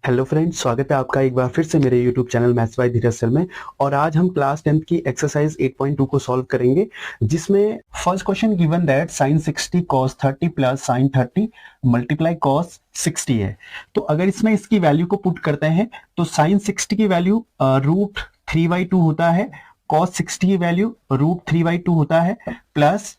Hello friends, स्वागत है आपका एक बार फिर से मेरे YouTube channel maths by Dheeraj sir में। और आज हम क्लास 10th की एक्सरसाइज 8.2 को सॉल्व करेंगे, जिसमें first question given that sin 60 cos 30 plus sin 30 multiply cos 60 है। तो अगर इसमें इसकी वैल्यू को पुट करते हैं तो sin 60 की वैल्यू √3/2 होता है, cos 60 की वैल्यू √3/2 होता है, प्लस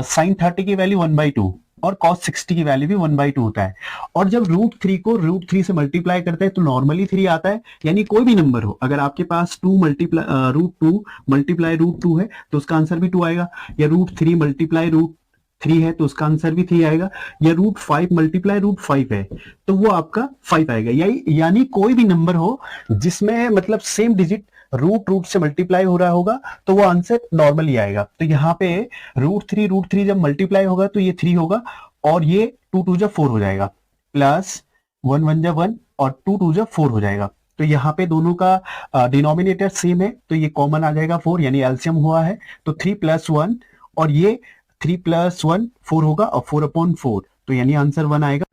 sin 30 की वैल्यू 1/2 और cos 60 की वैल्यू भी 1/2 होता है। और जब √3 को √3 से मल्टीप्लाई करते हैं तो नॉर्मली 3 आता है, यानी कोई भी नंबर हो, अगर आपके पास √2 मल्टीप्लाई √2 है तो उसका आंसर भी 2 आएगा, या √3 मल्टीप्लाई √3 है तो उसका आंसर भी 3 आएगा, या √5 मल्टीप्लाई √5 है तो वो आपका 5 आएगा। यानी कोई भी नंबर हो जिसमें मतलब सेम डिजिट रूट से मल्टीप्लाई हो रहा होगा तो वो आंसर नॉर्मली आएगा। तो यहाँ पे √3 जब मल्टीप्लाई होगा तो ये 3 होगा, और ये 2 2 जा 4 हो जाएगा, प्लस 1 1 जा 1 और 2 2 जा 4 हो जाएगा। तो यहाँ पे दोनों का डिनोमिनेटर सेम है तो ये कॉमन आ जाएगा 4, यानी एलसीएम हुआ है तो 3 + 1, और ये 3 + 1 4 होगा, और 4/4 तो यानी आंसर 1 आएगा।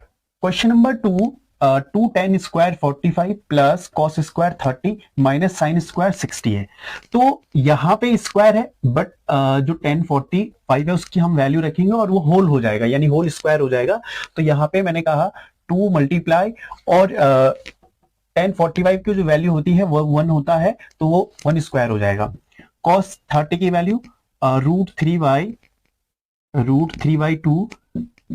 Question number 2, 2 tan square 45 plus cos square 30 minus sin square 60 है। तो यहाँ पे स्क्वायर है, बट जो tan 45 है उसकी हम वैल्यू रखेंगे और वो होल हो जाएगा, यानी होल स्क्वायर हो जाएगा। तो यहाँ पे मैंने कहा 2 मल्टीप्लाई, और tan 45 की जो वैल्यू होती है वो 1 होता है तो वो 1 स्क्वायर हो जाएगा। cos 30 की वैल्यू √3/2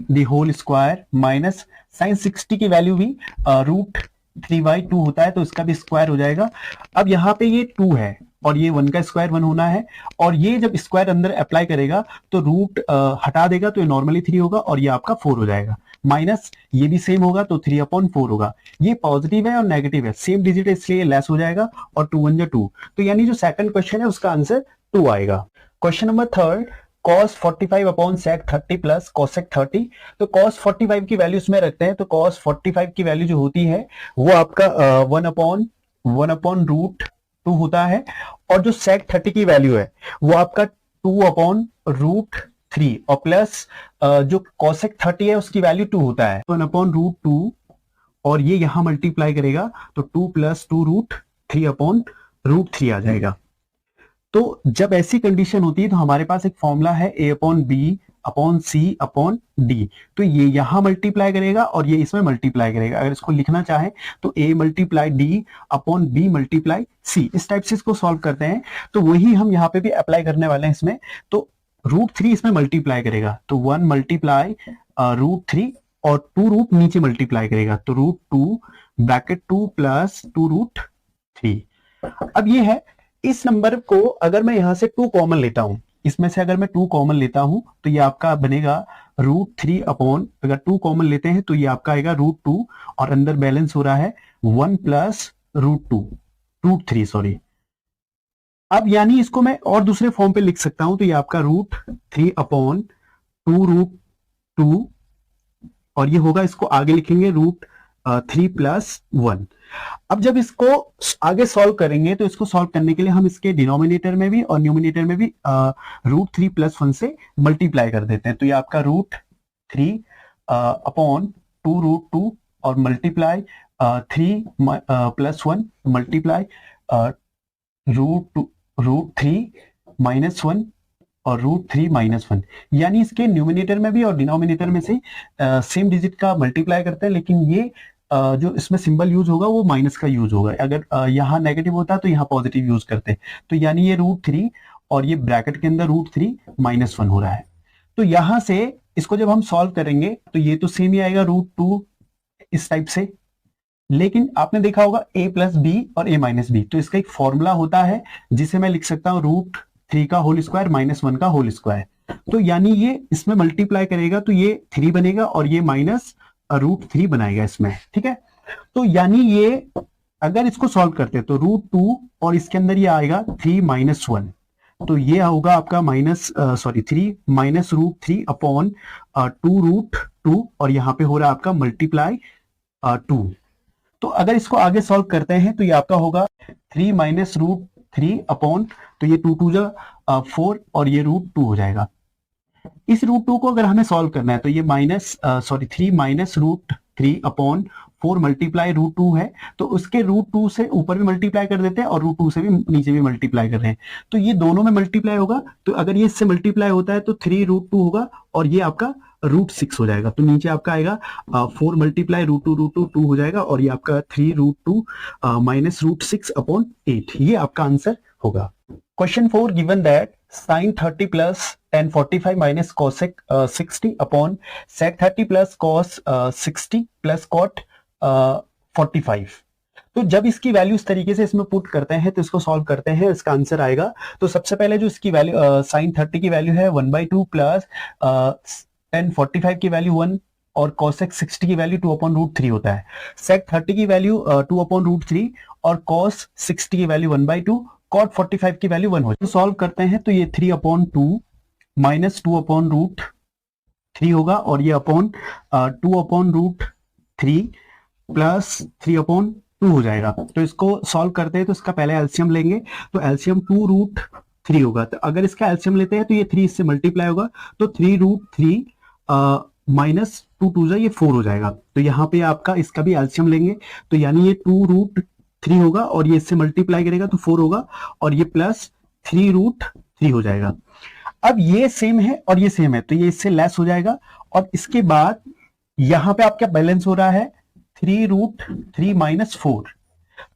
the whole square, minus sin 60 की वैल्यू भी √3/2 होता है तो इसका भी स्क्वायर हो जाएगा। अब यहाँ पे ये 2 है और ये 1 का स्क्वायर 1 होना है, और ये जब स्क्वायर अंदर अप्लाई करेगा तो रूट हटा देगा तो ये नॉर्मली 3 होगा, और ये आपका 4 हो जाएगा, माइनस ये भी सेम होगा तो 3/4 होगा। ये पॉजिटिव है और नेगेटिव है, सेम डिजिट है इसलिए लेस हो जाएगा, और 2 1 जा 2, तो यानी जो सेकंड क्वेश्चन है उसका आंसर 2 आएगा। Question number 3, cos 45/sec 30 plus cosec 30। तो cos 45 की वैल्यू इसमें रखते हैं, तो cos 45 की वैल्यू जो होती है वो आपका 1/√2 होता है, और जो sec 30 की वैल्यू है वो आपका 2/√3, और प्लस जो cosec 30 है उसकी वैल्यू 2 होता है 1/√2, और ये यहां मल्टीप्लाई करेगा तो 2 + 2√3/√3 आ जाएगा। तो जब ऐसी कंडीशन होती है तो हमारे पास एक फॉर्मूला है A/B/C/D। तो ये यहां मल्टीप्लाई करेगा और ये इसमें मल्टीप्लाई करेगा। अगर इसको लिखना चाहे तो A × D/B × C, इस टाइप से इसको सॉल्व करते हैं। तो वही हम यहाँ पे भी अप्लाई करने वाले हैं इसमें। तो √3 इसमें मल्टीप्लाई करेगा तो 1 मल्टीप्लाई √3, और 2 रूट नीचे मल्टीप्लाई करेगा तो √2 ब्रैकेट 2 + 2√3। अब ये है, इस नंबर को अगर मैं यहां से 2 कॉमन लेता हूं, इसमें से अगर मैं 2 कॉमन लेता हूं तो ये आपका बनेगा √3 अगर 2 कॉमन लेते हैं तो ये आपका आएगा √2, और अंदर बैलेंस हो रहा है 1 + √3 सॉरी। अब यानी इसको मैं और दूसरे फॉर्म पे लिख सकता हूं, तो ये आपका √3/2√2, और ये होगा, इसको आगे लिखेंगे √3 + 1। अब जब इसको आगे सॉल्व करेंगे तो इसको सॉल्व करने के लिए हम इसके डिनोमिनेटर में भी और न्यूमिनेटर में भी √3 + 1 से मल्टीप्लाई कर देते हैं। तो ये आपका √3/2√2 और मल्टीप्लाई 3 + 1 मल्टीप्लाई √3 - 1 और √3 - 1, यानी इसके न्यूमिनेटर में भी और डिनोमिनेटर में से सेम डिजिट का मल्टीप्लाई करते हैं, लेकिन ये जो इसमें सिंबल यूज होगा वो माइनस का यूज होगा। अगर यहाँ नेगेटिव होता तो यहाँ पॉजिटिव यूज करते हैं। तो यानी ये √3 और ये ब्रैकेट के अंदर √3 - 1 हो रहा है। तो यहां से इसको जब हम सॉल्व करेंगे तो ये तो सेम ही आएगा √2 इस टाइप से, लेकिन आपने देखा होगा a + b और a - b, तो इसका एक फॉर्मूला होता है जिसे मैं लिख सकता हूं √3 का होल स्क्वायर - 1 का होल स्क्वायर। तो यानी ये इसमें मल्टीप्लाई करेगा तो ये 3 बनेगा, और ये -√3 बनाएगा इसमें, ठीक है। तो यानी ये अगर इसको सॉल्व करते हैं तो √2 और इसके अंदर ये आएगा 3 - 1, तो ये होगा आपका 3 -√3/2√2, और यहां पे हो रहा है आपका मल्टीप्लाई 2। तो अगर इसको आगे सॉल्व करते हैं तो ये आपका होगा 3 - √3 तो ये 2 2 जा 4, और ये √2 हो जाएगा। इस √2 को अगर हमें सॉल्व करना है तो ये 3 - 3 अपॉन 4 मल्टीप्लाई रूट 2 है, तो उसके रूट 2 से ऊपर भी मल्टीप्लाई कर देते हैं और रूट 2 से भी नीचे भी मल्टीप्लाई कर रहे हैं, तो ये दोनों में मल्टीप्लाई होगा। तो अगर ये इससे मल्टीप्लाई होता है तो 3 रूट 2 होगा और ये आपका रूट 6 हो जाएगा। तो नीचे आपका आएगा 4 मल्टीप्लाई रूट टू 2 हो जाएगा और ये आपका 3 रूट 2 माइनस रूट 6 अपॉन 8, ये आपका आंसर होगा। Question 4 given that sin 30 plus tan 45 minus cosec 60 upon sec 30 plus cos 60 plus cot 45। तो जब इसकी वैल्यू इस तरीके से इसमें पुट करते हैं तो इसको सॉल्व करते हैं, इसका आंसर आएगा। तो सबसे पहले जो इसकी वैल्यू sin 30 की वैल्यू है 1/2 प्लस tan 45 की वैल्यू 1 और cosec 60 की वैल्यू 2/√3 होता है। sec 30 की वैल्यू 2/√3 और cos 60 की वैल्यू 1/2, cot 45 की वैल्यू 1 हो जाए। तो सॉल्व करते हैं तो ये 3/2 माइनस 2/√3 होगा और ये अपॉन 2/√3 प्लस 3/2 हो जाएगा। तो इसको सॉल्व करते हैं तो इसका पहले एलसीएम लेंगे, तो एलसीएम 2√3 होगा। तो अगर इसका एलसीएम लेते हैं तो ये 3 इससे मल्टीप्लाई होगा, तो 3√3 माइनस 2 ये 4 हो जाएगा। तो यहाँ पे आपका इसका भी एलसीएम लेंगे, तो यानी ये 2√3 होगा और ये इससे मल्टीप्लाई करेगा तो 4 होगा और ये प्लस 3√3 हो जाएगा। अब ये सेम है और ये सेम है तो ये इससे लेस हो जाएगा और इसके बाद यहां पे आपका बैलेंस हो रहा है 3√3 माइनस 4।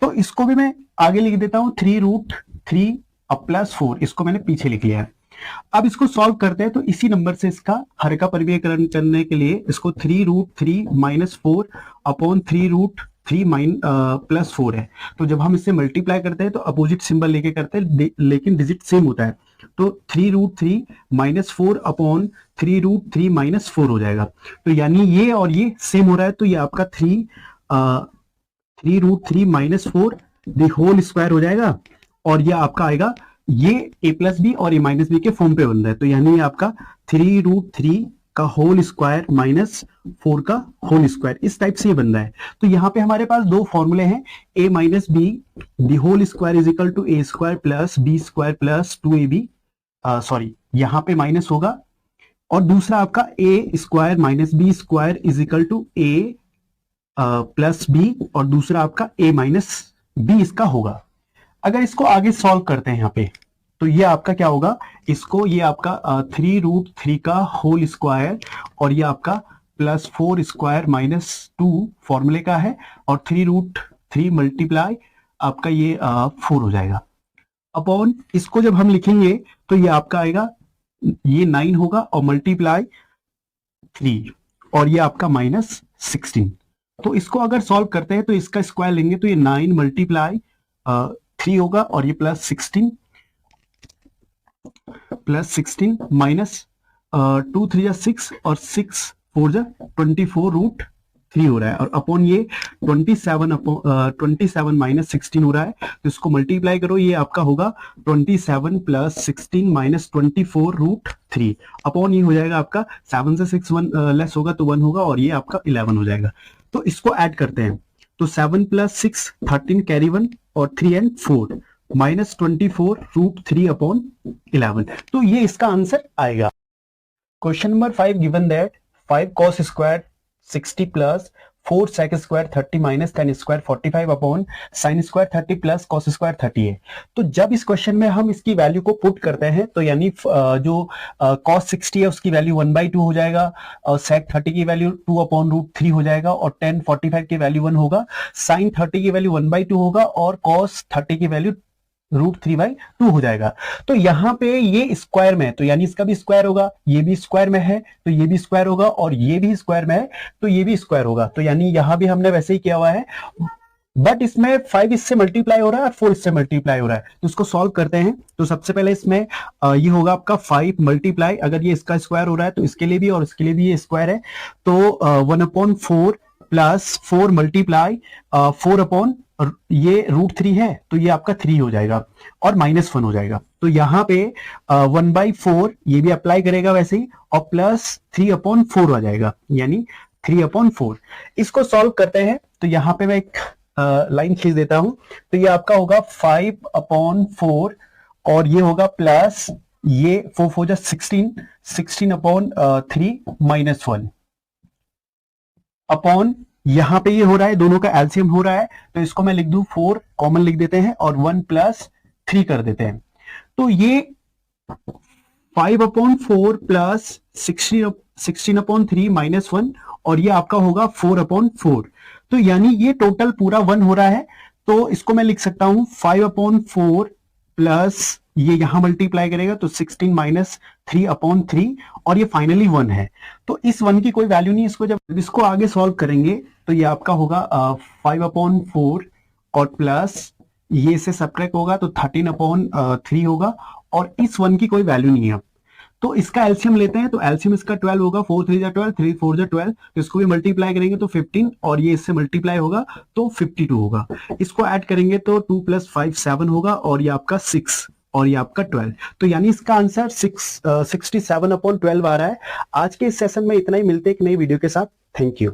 तो इसको भी मैं आगे लिख देता हूं 3√3 अब प्लस 4, इसको मैंने पीछे लिख लिया है। अब इसको सॉल्व करते हैं तो इसी नंबर से इसका हर का परिव्ययकरण करने के लिए इसको 3√3 माइनस 4 अपॉन 3√3 प्लस 4 है। तो जब हम इससे मल्टीप्लाई करते हैं तो अपोजिट सिंबल लेके करते हैं लेकिन डिजिट सेम होता है। तो 3√3 माइनस 4 अपॉन 3√3 माइनस 4 हो जाएगा। तो यानी ये और ये सेम हो रहा है, तो ये आपका 3√3 माइनस 4 द होल स्क्वायर हो जाएगा और ये आपका आएगा, ये a प्लस बी और a माइनस बी के फॉर्म पे बन रहा है। तो यानी ये आपका 3√3 का होल स्क्वायर माइनस 4 का होल स्क्वायर, इस टाइप से ये बन रहा है। तो यहाँ पे हमारे पास दो फॉर्मूले हैं, a minus B the whole square is equal to a square plus b square plus 2ab, sorry यहाँ पे माइनस होगा, और दूसरा आपका a square minus B square is equal to a plus B और दूसरा आपका a माइनस बी इसका होगा। अगर इसको आगे सॉल्व करते हैं यहाँ पे तो ये आपका क्या होगा, इसको ये आपका 3√3 का होल स्क्वायर और ये आपका प्लस 4 स्क्वायर माइनस 2 फॉर्मूले का है और 3√3 मल्टीप्लाई आपका ये 4 हो जाएगा अपॉन, इसको जब हम लिखेंगे तो ये आपका आएगा, ये 9 होगा और मल्टीप्लाई 3 और ये आपका माइनस 16। तो इसको अगर सॉल्व करते हैं तो इसका स्क्वायर लेंगे तो ये 9 मल्टीप्लाई 3 होगा और ये प्लस 16 माइनस 2 3 जा 6 और 6 4 जा 24√3 हो रहा है और अपॉन ये 27 माइनस 16 हो रहा है। तो इसको मल्टीप्लाई करो, ये आपका होगा 27 प्लस 16 माइनस 24√3 अपॉन ये हो जाएगा आपका 7 से 6 लेस होगा तो 1 होगा और ये आपका 11 हो जाएगा। तो इसको ऐड करते हैं तो 7 प्लस 6 13 कैरी 1 और 3 एंड 4 माइनस 24√3 अपॉन 11। तो ये इसका आंसर आएगा। Question number 5 given that 5 cos square 60 plus 4 sec square 30 minus tan square 45 upon sin square 30 plus cos square 30 है। तो जब इस क्वेश्चन में हम इसकी वैल्यू को पुट करते हैं तो यानी जो cos 60 है उसकी वैल्यू 1/2 हो जाएगा और sec 30 की वैल्यू 2/√3 हो जाएगा और tan 45 की वैल्यू 1 होगा, sin 30 की वैल्यू 1/2 होगा और cos 30 की वैल्यू √3/2 हो जाएगा। तो यहाँ पे ये स्क्वायर में है तो यानी इसका भी स्क्वायर होगा, ये भी स्क्वायर में है तो ये भी स्क्वायर होगा और ये भी स्क्वायर में है तो ये भी स्क्वायर होगा। तो यानी यहां भी हमने वैसे ही किया हुआ है, बट इसमें 5 इससे मल्टीप्लाई हो रहा है और 4 इससे मल्टीप्लाई हो रहा है। तो इसको सॉल्व करते हैं तो सबसे पहले इसमें ये होगा आपका 5 मल्टीप्लाई, अगर ये इसका स्क्वायर हो रहा है तो इसके लिए भी और इसके लिए भी ये स्क्वायर है तो 1/4 प्लस 4 मल्टीप्लाई 4 अपॉन ये √3 है तो ये आपका 3 हो जाएगा और -1 हो जाएगा। तो यहाँ पे 1/4 ये भी अप्लाई करेगा वैसे ही और प्लस 3/4 आ जाएगा यानी 3/4। इसको सॉल्व करते हैं तो यहाँ पे मैं एक लाइन खींच देता हूं तो ये आपका होगा 5/4 और ये होगा प्लस ये 4 जा 16 16/3 -1 अपॉन यहाँ पे ये हो रहा है, दोनों का एलसीएम हो रहा है, तो इसको मैं लिख दूं 4 कॉमन लिख देते हैं और 1 प्लस 3 कर देते हैं। तो ये 5/4 प्लस 16/3 -1 और ये आपका होगा 4/4। तो यानी ये टोटल पूरा 1 हो रहा है, तो इसको मैं लिख सकता हूं 5/4 प्लस ये यहां मल्टीप्लाई करेगा तो 16 - 3/3 और ये फाइनली 1 है। तो इस 1 की कोई वैल्यू नहीं, इसको जब इसको आगे सॉल्व करेंगे तो ये आपका होगा 5/4 और प्लस ये से सब्ट्रैक्ट होगा तो 13/3 होगा और इस 1 की कोई वैल्यू नहीं है। तो इसका एलसीएम लेते हैं, तो एलसीएम इसका 12 होगा, 4 3 12, 3 4 12, तो इसको भी मल्टीप्लाई करेंगे तो 15 और ये इससे मल्टीप्लाई होगा तो 52 होगा। इसको ऐड करेंगे तो 2 + 5 7 होगा और ये आपका 6 और ये आपका 12। तो यानी इसका आंसर 67/12 आ रहा है। आज के इस सेशन में इतना ही, मिलते हैं एक नई वीडियो के साथ। Thank you.